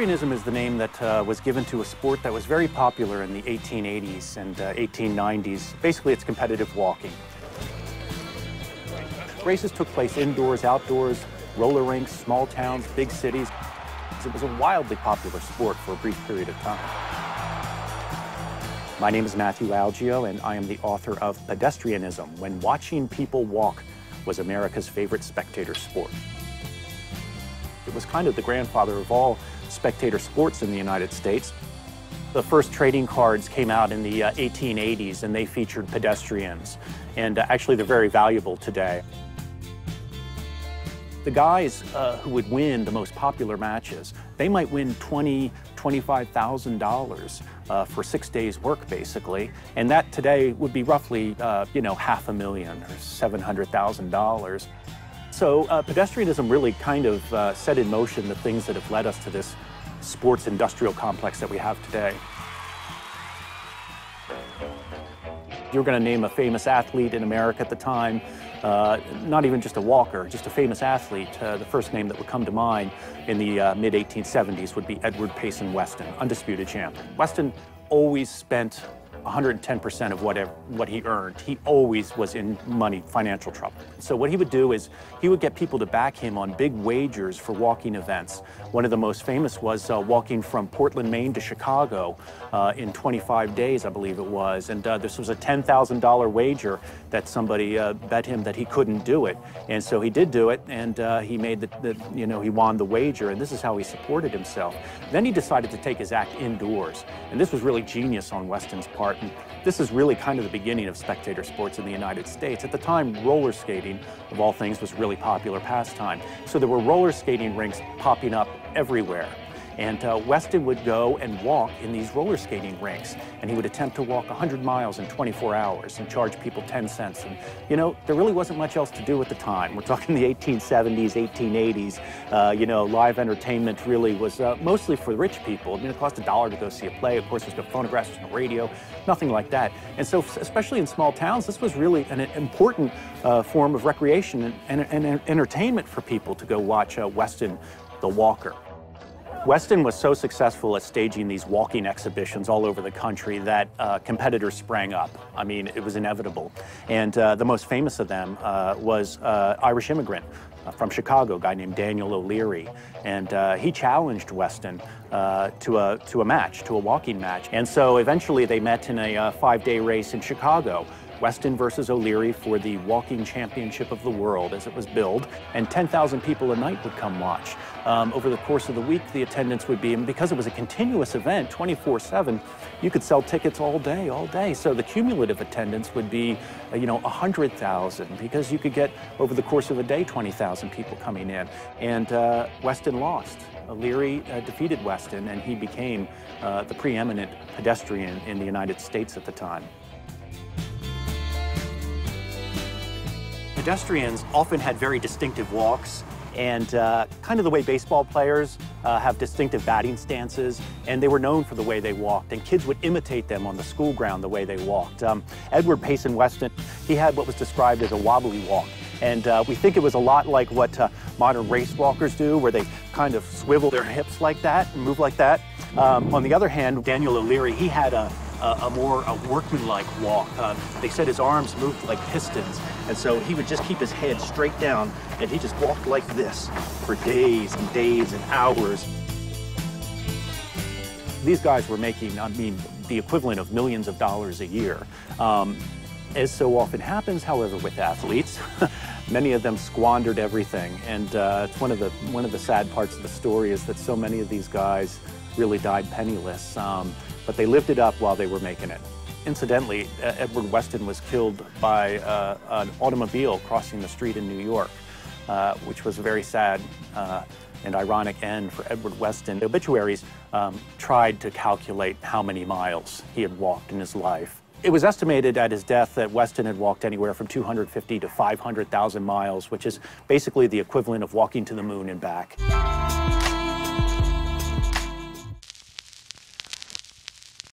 Pedestrianism is the name that was given to a sport that was very popular in the 1880s and 1890s. Basically, it's competitive walking. Races took place indoors, outdoors, roller rinks, small towns, big cities. It was a wildly popular sport for a brief period of time. My name is Matthew Algio, and I am the author of Pedestrianism, When Watching People Walk Was America's Favorite Spectator Sport. It was kind of the grandfather of all spectator sports in the United States. The first trading cards came out in the 1880s, and they featured pedestrians. And actually, they're very valuable today. The guys who would win the most popular matches, they might win $20,000, $25,000 for 6 days' work, basically. And that today would be roughly, $500,000 or $700,000. So pedestrianism really kind of set in motion the things that have led us to this sports industrial complex that we have today. You're going to name a famous athlete in America at the time, not even just a walker, just a famous athlete. The first name that would come to mind in the mid-1870s would be Edward Payson Weston, undisputed champion. Weston always spent 110% of what he earned. He always was in financial trouble. So what he would do is he would get people to back him on big wagers for walking events. One of the most famous was walking from Portland, Maine to Chicago in 25 days, I believe it was. And this was a $10,000 wager that somebody bet him that he couldn't do it. And so he did do it, and he made he won the wager, and this is how he supported himself. Then he decided to take his act indoors, and this was really genius on Weston's part. And this is really kind of the beginning of spectator sports in the United States. At the time, roller skating, of all things, was really popular pastime. So there were roller skating rinks popping up everywhere. And Weston would go and walk in these roller skating rinks, and he would attempt to walk 100 miles in 24 hours and charge people 10 cents. And, there really wasn't much else to do at the time. We're talking the 1870s, 1880s. Live entertainment really was mostly for rich people. I mean, it cost $1 to go see a play. Of course, there's no phonographs, there's no radio, nothing like that. And so, especially in small towns, this was really an important form of recreation and entertainment for people to go watch Weston the Walker. Weston was so successful at staging these walking exhibitions all over the country that competitors sprang up. I mean, it was inevitable. And the most famous of them was Irish immigrant from Chicago, a guy named Daniel O'Leary. And he challenged Weston to a match, to a walking match. And so eventually they met in a 5-day race in Chicago. Weston versus O'Leary for the walking championship of the world, as it was billed, and 10,000 people a night would come watch. Over the course of the week, the attendance would be, and because it was a continuous event, 24/7, you could sell tickets all day. So the cumulative attendance would be, 100,000, because you could get, over the course of a day, 20,000 people coming in. And Weston lost. O'Leary defeated Weston, and he became the preeminent pedestrian in the United States at the time. Pedestrians often had very distinctive walks, and kind of the way baseball players have distinctive batting stances, and they were known for the way they walked, and kids would imitate them on the school ground the way they walked. Edward Payson Weston, he had what was described as a wobbly walk, and we think it was a lot like what modern race walkers do, where they kind of swivel their hips like that and move like that. On the other hand, Daniel O'Leary, he had a more workmanlike walk. They said his arms moved like pistons, and so he would just keep his head straight down, and he just walked like this for days and days and hours. These guys were making, the equivalent of millions of dollars a year. As so often happens, however, with athletes, many of them squandered everything, and it's one of the sad parts of the story is that so many of these guys really died penniless. But they lived it up while they were making it. Incidentally, Edward Weston was killed by an automobile crossing the street in New York, which was a very sad and ironic end for Edward Weston. The obituaries tried to calculate how many miles he had walked in his life. It was estimated at his death that Weston had walked anywhere from 250 to 500,000 miles, which is basically the equivalent of walking to the moon and back.